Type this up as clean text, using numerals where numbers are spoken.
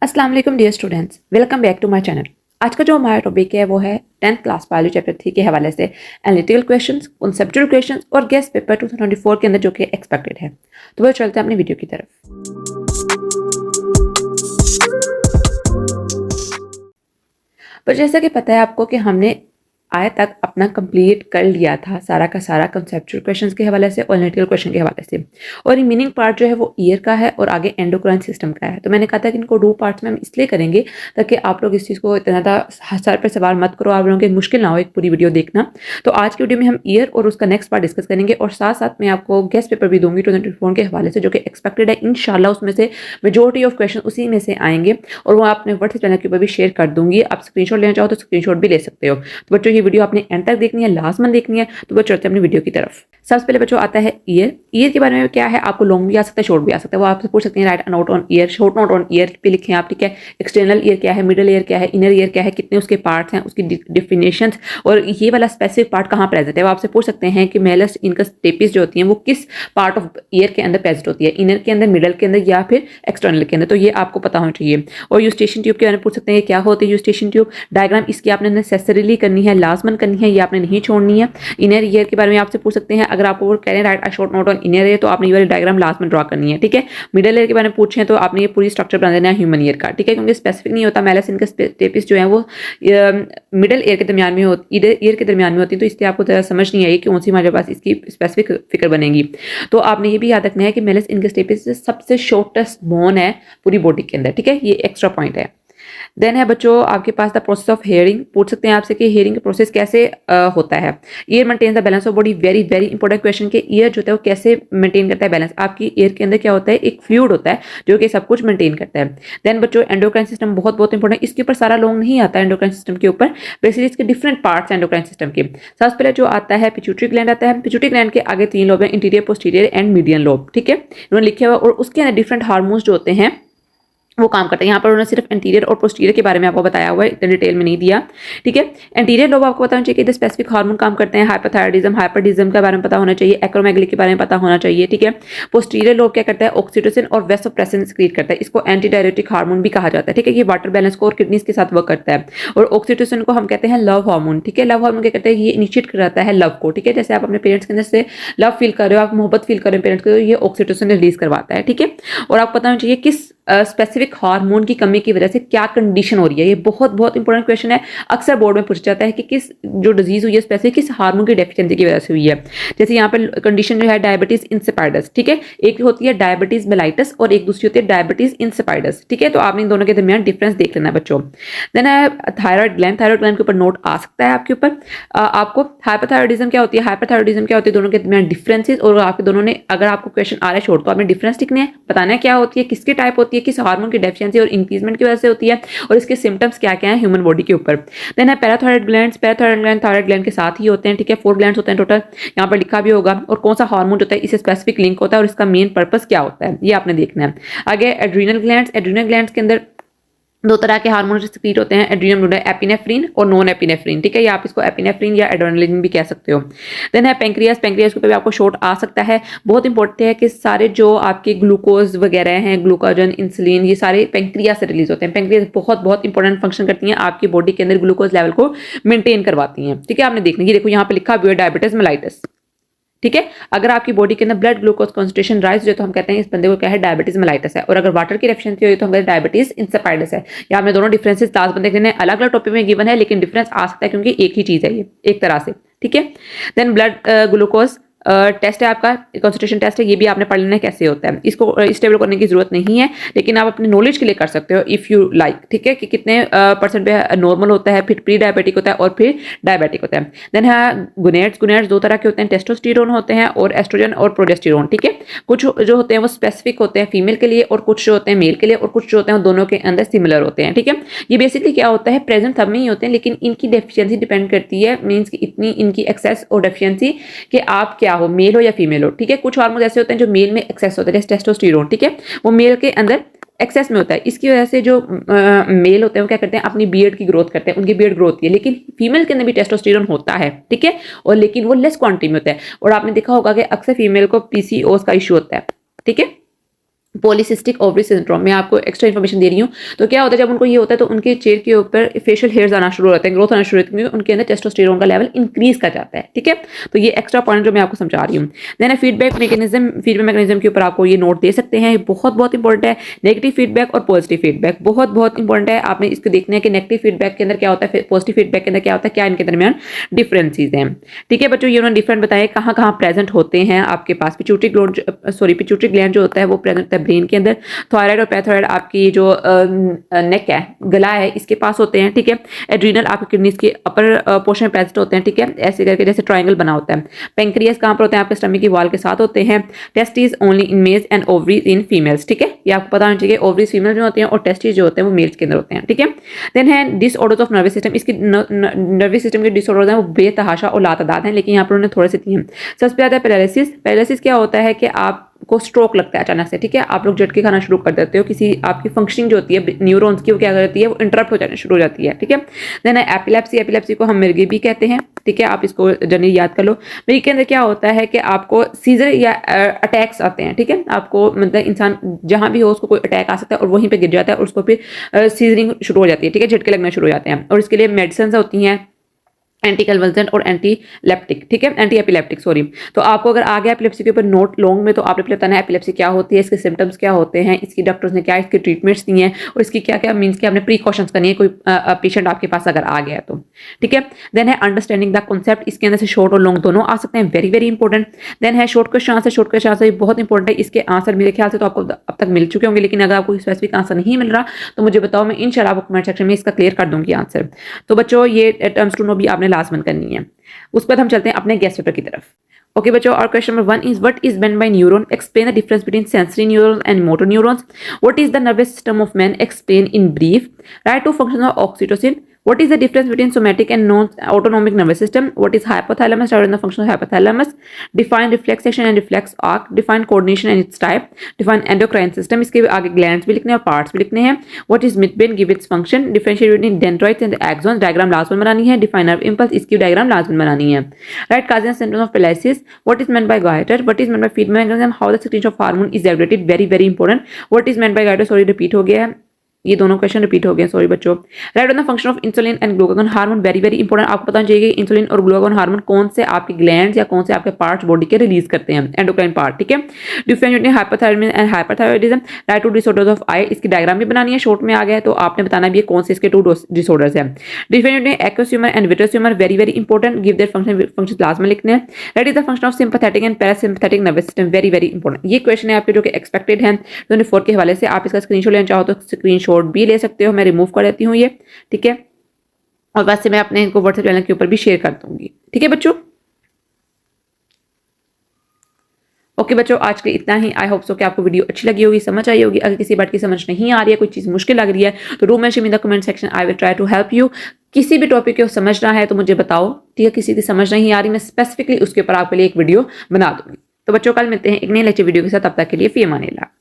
अस्सलाम वालेकुम dear students, welcome back to my channel. आज का जो हमारा टॉपिक है वो है 10th क्लास बायोलॉजी चैप्टर 3 के हवाले से एनालिटिकल क्वेश्चंस, कॉन्सेप्चुअल क्वेश्चंस और गेस्ट पेपर 2024 के अंदर जो कि एक्सपेक्टेड है। तो वो चलते हैं अपनी वीडियो की तरफ। पर जैसा कि पता है आपको कि हमने आय तक अपना कंप्लीट कर लिया था सारा का सारा कंसेप्चुअल क्वेश्चंस के हवाले से और एनालिटिकल क्वेश्चन के हवाले से, और रिमेनिंग पार्ट जो है वो ईयर का है और आगे एंडोक्राइन सिस्टम का है। तो मैंने कहा था कि इनको 2 पार्ट्स में हम इसलिए करेंगे ताकि आप लोग इस चीज़ को इतना ज़्यादा सर पर सवाल मत करो, आप लोगों के मुश्किल ना हो एक पूरी वीडियो देखना। तो आज की वीडियो में हम ईयर और उसका नेक्स्ट पार्ट डिस्कस करेंगे और साथ साथ मैं आपको गेस्ट पेपर भी दूंगी 2024 के हवाले से जो कि एक्सपेक्टेड है। इंशाल्लाह उसमें से मेजोरिटी ऑफ क्वेश्चन उसी में से आएंगे और वो आपने व्हाट्सएप चैनल के ऊपर भी शेयर कर दूंगी। आप स्क्रीनशॉट लेना चाहो तो स्क्रीनशॉट भी ले सकते हो। तो बच्चों ये वीडियो आपने एंड तक देखनी है, लास्ट में देखनी है। तो बच्चों चलते हैं अपनी वीडियो की तरफ। सबसे पहले बच्चों आता है ईयर। ईयर के बारे में क्या है, आपको लॉन्ग भी आ सकता है, शॉर्ट भी आ सकता है। वो आपसे पूछ सकते हैं right note on year, short note on year पे लिखें आप, ठीक है। एक्सटर्नल ईयर क्या है, मिडल ईयर क्या है, इनर ईयर क्या है, कितने उसके पार्ट्स हैं, उसकी डिफिनेशंस और ये वाला स्पेसिफिक पार्ट कहाँ प्रेजेंट है। वो आपसे पूछ सकते हैं कि मेलस इनकस टेपिस जो होती हैं वो किस पार्ट ऑफ ईयर के अंदर प्रेजेंट होती है, इनर के अंदर, मिडल के अंदर या फिर एक्सटर्नल के अंदर। तो ये आपको पता होना चाहिए। और यूस्टेशन ट्यूब के बारे में पूछ सकते हैं क्या होती है यूस्टेशन ट्यूब। डायग्राम इसकी आपने नेसेसरीली करनी है, लाजमन करनी है, ये आपने नहीं छोड़नी है। इनर ईयर के बारे में आपसे पूछ सकते हैं, अगर आपको वो कह रहे हैं right a short note on inner ear तो आपने ये वाली डायग्राम लास्ट में ड्रॉ करनी है, ठीक है। मिडल ईयर के बारे में पूछे तो आपने ये पूरी स्ट्रक्चर बना देना है ह्यूमन ईयर का, ठीक है, क्योंकि स्पेसिफिक नहीं होता। मेलस इनकस टेपिस जो है वो मिडल ईयर के दरमियान में होती, ईयर के दरमियान में होती है। तो इसलिए आपको ज़रा समझ नहीं आई कि कौन सी हमारे पास इसकी स्पेसिफिक फिक्र बनेगी। तो आपने ये भी याद रखना है कि मेलस इनकस टेपिस सबसे शॉर्टेस्ट बोन है पूरी बॉडी के अंदर, ठीक है। ये एक्स्ट्रा पॉइंट है। देन है बच्चों आपके पास द प्रोसेस ऑफ हेयरिंग। पूछ सकते हैं आपसे कि हेयरिंग का प्रोसेस कैसे होता है। Ear maintains the balance of body. Very very important question के ईयर जो होता है वो कैसे मेंटेन करता है बैलेंस। आपकी ईयर के अंदर क्या होता है, एक फ्लूइड होता है जो कि सब कुछ मेंटेन करता है। देन बच्चों एंडोक्राइन सिस्टम बहुत बहुत इंपॉर्टेंट। इसके ऊपर सारा लॉन्ग नहीं आता एंडोक्राइन सिस्टम के ऊपर, बेसिकली इसके डिफरेंट पार्ट्स एंडोक्राइन सिस्टम के। सबसे पहले जो आता है पिट्यूटरी ग्लैंड आता है। पिट्यूटरी ग्लैंड के आगे 3 लोब हैं, interior, posterior and median lobe, ठीक है, उन्होंने लिखे हुआ। और उसके अंदर डिफरेंट हार्मोन्स जो होते हैं वो काम करते हैं। यहाँ पर उन्होंने सिर्फ एंटीरियर और पोस्टीरियर के बारे में आपको बताया हुआ है, इतने डिटेल में नहीं दिया, ठीक है। एंटीरियर लोब आपको बताना चाहिए कि स्पेसिफिक हार्मोन काम करते हैं। हाइपोथायराइडिज्म, हाइपरडिज्म के बारे में पता होना चाहिए, एक्रोमेगली के बारे में पता होना चाहिए, ठीक है। पोस्टीरियर लोब क्या करता है, ऑक्सीटोसिन और वेसोप्रेसिन सिक्रीट करता है। इसको एंटी डायरेटिक हार्मोन भी कहा जाता है, ठीक है। ये वाटर बैलेंस को और किडनीज के साथ वर्क करता है। और ऑक्सीटोसिन को हम कहते हैं लव हार्मोन, ठीक है। लव हार्मोन क्या कहते हैं, ये इनिशिएट कराता है लव को, ठीक है। जैसे आप अपने पेरेंट्स के अंदर से लव फील कर रहे हो, आप मोहब्बत फील कर रहे हो पेरेंट्स को, तो ये ऑक्सीटोसिन रिलीज करवाता है, ठीक है। और आपको पता होना चाहिए किस स्पेसिफिक हार्मोन की कमी की वजह से क्या कंडीशन हो रही है। ये बहुत बहुत इंपॉर्टेंट क्वेश्चन है, अक्सर बोर्ड में पूछा जाता है कि किस जो डिजीज हुई है स्पेसिफिक किस हार्मोन की डेफिशिएंसी की वजह से हुई है। जैसे यहाँ पर कंडीशन जो है डायबिटीज इंसिपिडस, ठीक है। एक होती है डायबिटीज मेलाइटस और एक दूसरी होती है डायबिटीज इंसिपिडस, ठीक है। तो आपने इन दोनों के दरमियान डिफरेंस देख लेना बच्चों। देन है थायराइड ग्लैंड। थायराइड ग्लैंड के ऊपर नोट आ सकता है आपके ऊपर। आपको हाइपोथायराइडिज्म क्या होती है, हाइपोथायराइडिज्म क्या होती है, दोनों के दरमियान डिफरेंसेस। और आपके दोनों ने, अगर आपको क्वेश्चन आ रहा है शॉर्ट तो आपने डिफरेंस लिखने हैं, बताना है क्या होती है, किसकी टाइप होती है, किस हार्मोन की डेफिशिएंसी और इंक्रीजमेंट की वजह से होती है, और इसके सिम्टम्स क्या क्या हैं ह्यूमन बॉडी के ऊपर। देन है parathyroid glands. Parathyroid gland thyroid gland के साथ ही होते हैं, ठीक है। 4 ग्लैंड्स होते हैं टोटल, यहाँ पर लिखा भी होगा। और कौन सा हार्मोन होता है इससे स्पेसिफिक लिंक होता है और इसका मेन पर्पस क्या होता है, ये आपने देखना है। आगे एड्रीनल ग्लैंड्स। एड्रीनल ग्लैंड्स के अंदर 2 तरह के हार्मोन सिक्रीट होते हैं एड्रीनल ग्लैंड, एपिनेफ्रिन और नॉन एपिनेफ्रिन, ठीक है। या आप इसको एपिनेफ्रिन या एड्रेनालिन भी कह सकते हो। देन है पेंक्रियास। पेंक्रियास के ऊपर भी आपको शॉर्ट आ सकता है। बहुत इंपॉर्टेंट है कि सारे जो आपके ग्लूकोज वगैरह हैं, ग्लूकाजन, इंसुलिन, ये सारे पेंक्रियास से रिलीज होते हैं। पेंक्रियास बहुत बहुत इंपॉर्टेंट फंक्शन करती हैं, आपकी बॉडी के अंदर ग्लूकोज लेवल को मेंटेन करवाती हैं, ठीक है। आपने देखना, ये देखो यहाँ पे लिखा भी है डायबिटीज मेलाइटस, ठीक है। अगर आपकी बॉडी के अंदर ब्लड ग्लूकोज कंसंट्रेशन राइज हो तो हम कहते हैं इस बंदे को क्या है, डायबिटीज मेलाइटस है। और अगर वाटर की डेफिशिएंसी हो तो हम कहते हैं डायबिटीज इंसिपिडस है। यहाँ में दोनों डिफरेंसेस लास्ट बंदे के अलग अलग टॉपिक में गिवन है, लेकिन डिफरेंस आ सकता है क्योंकि एक ही चीज है ये एक तरह से, ठीक है। देन ब्लड ग्लूकोज टेस्ट है आपका, कंसंट्रेशन टेस्ट है, ये भी आपने पढ़ लेना है कैसे होता है। इसको स्टेबल करने की जरूरत नहीं है, लेकिन आप अपने नॉलेज के लिए कर सकते हो इफ़ यू लाइक, ठीक है, कि कितने परसेंट पे नॉर्मल होता है, फिर प्री डायबिटिक होता है और फिर डायबिटिक होता है। देन है गुनेड्स। गुनेड्स 2 तरह के होते हैं, टेस्टोस्टेरोन होते हैं और एस्ट्रोजन और प्रोजेस्टेरोन, ठीक है। कुछ जो होते हैं वो स्पेसिफिक होते हैं फीमेल के लिए और कुछ जो होते हैं मेल के लिए, और कुछ जो होते हैं दोनों के अंदर सिमिलर होते हैं, ठीक है। ये बेसिकली क्या होता है, प्रेजेंट सब में ही होते हैं, लेकिन इनकी डेफिशिएंसी डिपेंड करती है, मीन्स कि इतनी इनकी एक्सेस और डेफिशिएंसी कि आप क्या हो, मेल हो या फीमेल हो, ठीक है। कुछ हार्मोन ऐसे होते हैं जो मेल में एक्सेस होते हैं, जैसे टेस्टोस्टेरोन, ठीक है, वो मेल के अंदर एक्सेस में होता है। इसकी वजह से जो मेल होते हैं वो क्या करते हैं, अपनी बियर्ड की ग्रोथ करते हैं, उनकी बियर्ड ग्रोथ होती है। लेकिन फीमेल के अंदर भी टेस्टोस्टेरोन होता है, ठीक है, और लेकिन वो लेस क्वांटिटी में होता है। और आपने देखा होगा कि अक्सर फीमेल को पीसीओएस का इशू होता है, ठीक है। पॉलीसिस्टिक ओवरी सिंड्रोम, मैं आपको एक्स्ट्रा इन्फॉर्मेशन दे रही हूँ। तो क्या होता है जब उनको ये होता है तो उनके चेहरे के ऊपर फेशियल हेयर्स आना शुरू हो जाते हैं, ग्रोथ आना शुरू होती है, उनके अंदर टेस्टोस्टेरोन का लेवल इंक्रीज कर जाता है। ठीक है, तो ये एक्स्ट्रा पॉइंट जो मैं आपको समझा रही हूँ। देन फीडबैक मैकेनिज्म के ऊपर आपको ये नोट दे सकते हैं, बहुत बहुत इंपॉर्टेंट है। नेगेटिव फीडबैक और पॉजिटिव फीडबैक बहुत बहुत इंपॉर्टेंट है। आपने इसको देखना है कि नेगेटिव फीडबैक के अंदर क्या होता है, पॉजिटिव फीडबैक के अंदर क्या होता है, क्या इनके दरमियान डिफरेंसेस हैं। ठीक है बच्चों, ये उन्होंने डिफरेंट बताया कहाँ कहाँ प्रेजेंट होते हैं आपके पास। पिट्यूटरी ग्लैंड जो होता है वो प्रेजेंट होता है ब्रेन के अंदर। थायराइड और पैथायराइड आपकी जो नेक है, गला है, इसके पास होते हैं। ठीक है, एड्रीनल आपकी किडनीज के अपर पोर्शन में प्रेजेंट होते हैं। ठीक है, ऐसे करके जैसे ट्रायंगल बना होता है। पेंक्रियास कहाँ पर होते हैं, आपके स्टमक की वॉल के साथ होते हैं। Testis only in males and ovaries in females. ठीक है, ये आपको पता होना चाहिए, ओवरीज फीमेल में होते हैं और टेस्टिस जो होते हैं वो मेल्स के अंदर होते हैं। ठीक है, देन है डिसऑर्डर्स ऑफ नर्वस सिस्टम। इसकी नर्वस सिस्टम के डिसऑर्डर्स हैं वो बेतहाशा और लातादाद हैं, लेकिन यहाँ पर उन्होंने थोड़े से दिए हैं। सबसे ज्यादा पैरालिसिस। पैरालिसिस क्या होता है कि आपको स्ट्रोक लगता है अचानक से। ठीक है, आप लोग झटके खाना शुरू कर देते हो, किसी आपकी फंक्शनिंग जो होती है न्यूरॉन्स की वो क्या करती है, वो इंटरप्ट हो जाना शुरू हो जाती है। ठीक है, देन एपिलेप्सी। एपिलेप्सी को हम मिर्गी भी कहते हैं। ठीक है, आप इसको जनरली याद कर लो। मिर्गी के अंदर क्या होता है कि आपको सीजर या अटैक्स आते हैं। ठीक है, आपको मतलब इंसान जहां भी हो उसको कोई अटैक आ सकता है और वहीं पे गिर जाता है और उसको फिर सीजरिंग शुरू हो जाती है। ठीक है, झटके लगना शुरू हो जाते हैं और इसके लिए मेडिसिन होती हैं, एंटी कन्वल्सेंट और एंटी लेप्टिक। ठीक है, एंटी एपिलेप्टिक सॉरी। तो आपको अगर आ गया एपिलेप्सी के ऊपर नोट लॉन्ग में, तो आपने बताना है एपिलेप्सी क्या होती है, इसके सिम्टम्स क्या होते हैं, इसकी डॉक्टर्स ने क्या इसके ट्रीटमेंट्स दी हैं और इसकी क्या क्या मीन्स कि आपने प्रीकॉशंस करनी है कोई पेशेंट आपके पास अगर आ गया तो। ठीक है, देन है अंडरस्टैंडिंग द कॉन्सेप्ट। इसके अंदर से शॉर्ट और लॉन्ग दोनों आ सकते हैं, वेरी वेरी इंपॉर्टेंट। देन है short question answer. Short question answer बहुत इंपॉर्टेंट है। इसके आंसर मेरे ख्याल से तो आपको अब तक मिल चुके होंगे, लेकिन अगर आपको स्पेसिफिक आंसर नहीं मिल रहा तो मुझे बताओ, मैं इंशाल्लाह आपको कमेंट सेक्शन में इसका क्लियर कर दूंगी आंसर। तो बच्चों ये टर्म्स टू नो भी आपने लाजमन करनी है। उस पर हम चलते हैं अपने गेस्ट पेपर की तरफ। ओके बच्चों, और question number 1 is what is meant by neuron, explain the difference between sensory neurons and motor neurons. What is the nervous system of man, explain in brief. Write to function of oxytocin. What is the difference between somatic and non-autonomic nervous system? What is hypothalamus? What is the function of hypothalamus? Define reflex and reflex arc. Define coordination and its type. Define endocrine system. इसके आगे glands भी लिखने हैं और parts भी लिखने हैं. What is midbrain? Give its function. Differentiate between dendrites and axons. Diagram last में बनानी है. Define nerve impulse. इसकी diagram लास्ट में बनानी है. Right causes and symptoms of paralysis. What is meant by goiter? What is meant by feedback mechanism? How the secretion of hormone is regulated? Very very important. What is meant by goiter? Sorry repeat हो गया है, ये दोनों question repeat हो गए, sorry बच्चों। Right on the function of insulin and glucagon hormone, very very important. आपको पता चाहिए कि इंसुलिन और ग्लूकागॉन हार्मोन कौन से आपके ग्लैंड्स या कौन से आपके पार्ट्स बॉडी के रिलीज करते हैं, एंडोक्राइन पार्ट। ठीक है, differentiate hypothyroidism and hyperthyroidism. Right two disorders of eye, इसकी डायग्राम भी बनानी है, शॉर्ट में आ गया है तो आपने बताना भी है कौन से इसके 2 डिसऑर्डर्स हैं। Differentiate aqueous humour and vitreous humour, very very important. Give their function last में लिखने हैं। Right is the function of sympathetic and parasympathetic nervous system, very very important. ये क्वेश्चन है आपके जो कि एक्सपेक्टेड है 24 के हवाले से। आप इसका स्क्रीनशॉट लेना चाहो तो स्क्रीनशॉट भी ले सकते हो, मैं रिमूव कर देती हूँ ये। ठीक है, और वैसे मैं अपने इनको व्हाट्सएप चैनल के ऊपर भी शेयर कर दूंगी। ठीक है बच्चों, ओके बच्चों, आज के इतना ही। आई होप सो कि आपको वीडियो अच्छी लगी होगी, समझ आई होगी। अगर किसी बात की समझ नहीं आ रही है, कोई चीज़ मुश्किल लग रही है तो do mention in the comment section, I will try to help you. किसी भी टॉपिक को समझना है तो मुझे बताओ। ठीक है, किसी की समझ नहीं आ रही, मैं स्पेसिफिकली उसके ऊपर आपके लिए एक वीडियो बना दूंगी। तो बच्चों कल मिलते हैं एक नए लेक्चर वीडियो के साथ, तब तक के लिए फी अमानिल्लाह।